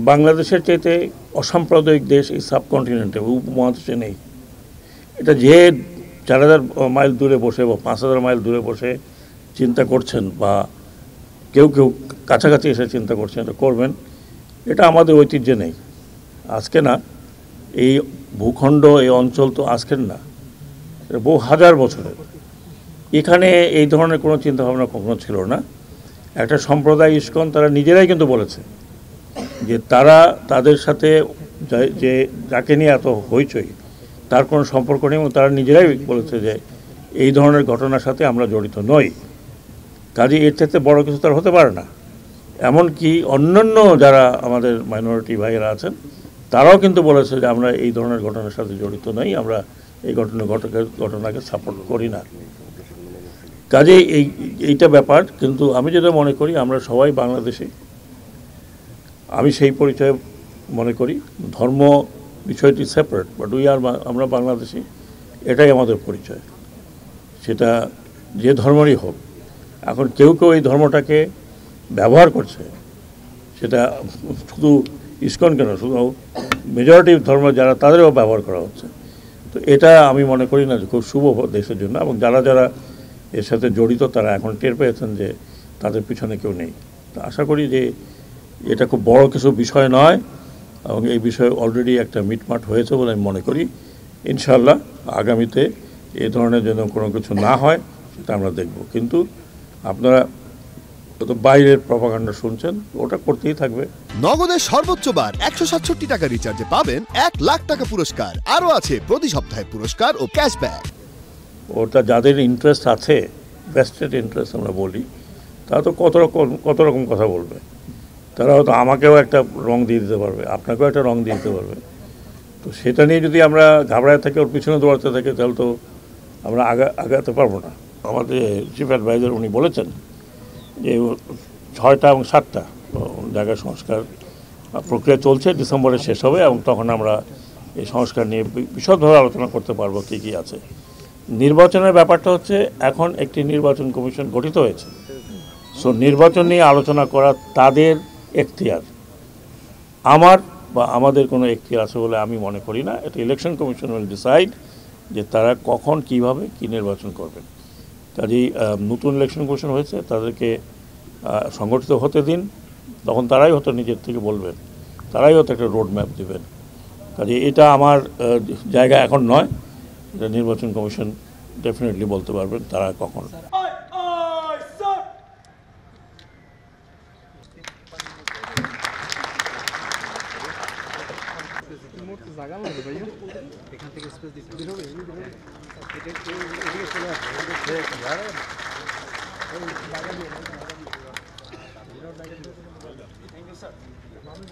বাংলাদেশের চাইতে অসাম্প্রদায়িক দেশ এই সাবকন্টিনেন্টে উপমহাদেশে নেই। এটা যে 4000 মাইল দূরে বসে বা 5000 মাইল দূরে বসে চিন্তা করছেন বা কেউ কেউ কাছাকাছি এসে চিন্তা করছেন, এটা করবেন, এটা আমাদের ঐতিহ্যে নেই। আজকে না, এই ভূখণ্ড এই অঞ্চল তো আজকের না, বহু হাজার বছরের। এখানে এই ধরনের কোনো চিন্তাভাবনা কখনো ছিল না। একটা সম্প্রদায় ইস্কন তারা নিজেরাই কিন্তু বলেছে যে তারা তাদের সাথে যে যাকে নিয়ে এত হইচই তার কোনো সম্পর্ক নেই, এবং তারা নিজেরাই বলেছে যে এই ধরনের ঘটনার সাথে আমরা জড়িত নই। কাজে এর চাইতে বড় কিছু তার হতে পারে না। এমনকি অন্যান্য যারা আমাদের মাইনরিটি ভাইয়েরা আছেন তারাও কিন্তু বলেছে যে আমরা এই ধরনের ঘটনার সাথে জড়িত নই, আমরা এই ঘটনাকে সাপোর্ট করি না। কাজে এইটা ব্যাপার। কিন্তু আমি যেটা মনে করি, আমরা সবাই বাংলাদেশি, আমি সেই পরিচয় মনে করি। ধর্ম বিষয়টি সেপারেট, বাট আমরা বাংলাদেশি, এটাই আমাদের পরিচয়, সেটা যে ধর্মেরই হোক। এখন কেউ কেউ এই ধর্মটাকে ব্যবহার করছে, সেটা শুধু ইস্কন কেন, শুধু মেজরিটি ধর্ম যারা, তাদেরও ব্যবহার করা হচ্ছে। তো এটা আমি মনে করি না যে খুব শুভ দেশের জন্য। এবং যারা যারা এর সাথে জড়িত তারা এখন টের পেয়েছেন যে তাদের পিছনে কেউ নেই। তো আশা করি যে এটা খুব বড় কিছু বিষয় নয়, এবং এই বিষয়ে অলরেডি একটা মিটমাট হয়েছে বলে আমি মনে করি। ইনশাআল্লাহ আগামীতে এ ধরনের যেন কোনো কিছু না হয় সেটা আমরা দেখব। কিন্তু আপনারা তো বাইরের প্রপাগান্ডা শুনছেন, ওটা করতেই থাকবে। নগদের সর্বোচ্চ বার 167 টাকা রিচার্জে পাবেন 1 লাখ টাকা পুরস্কার। আরও আছে প্রতি সপ্তাহে পুরস্কার ও ক্যাশব্যাক। ওটা যাদের ইন্টারেস্ট আছে, ভেস্টেড ইন্টারেস্ট আমরা বলি, তারা তো কত রকম কথা বলবে। তারা হয়তো আমাকেও একটা রং দিয়ে দিতে পারবে, আপনাকেও একটা রং দিয়ে দিতে পারবে। তো সেটা নিয়ে যদি আমরা ঘাবড়ায় থাকি, ওর পিছনে দৌড়াতে থাকি, তাহলে তো আমরা আগাতে পারবো না। আমাদের চিফ অ্যাডভাইজার উনি বলেছেন যে 6টা এবং 7টা জায়গায় সংস্কার প্রক্রিয়া চলছে, ডিসেম্বরে শেষ হবে, এবং তখন আমরা এই সংস্কার নিয়ে বিশদভাবে আলোচনা করতে পারবো কী কী আছে। নির্বাচনের ব্যাপারটা হচ্ছে, এখন একটি নির্বাচন কমিশন গঠিত হয়েছে। সো নির্বাচন নিয়ে আলোচনা করা তাদের এখতিয়ার, আমার বা আমাদের কোনো এখতিয়ার আছে বলে আমি মনে করি না। এটা ইলেকশন কমিশন উইল ডিসাইড যে তারা কখন কিভাবে কি নির্বাচন করবেন। কাজেই নতুন ইলেকশন কমিশন হয়েছে, তাদেরকে সংগঠিত হতে দিন, তখন তারাই হয়তো নিজের থেকে বলবেন, তারাই হয়তো একটা রোড ম্যাপ দেবেন। কাজে এটা আমার জায়গা এখন নয়, এটা নির্বাচন কমিশন ডেফিনেটলি বলতে পারবেন তারা কখন। জায়গা লাগবে ভাইয়া, এখান থেকে স্পেস দিতে হবে।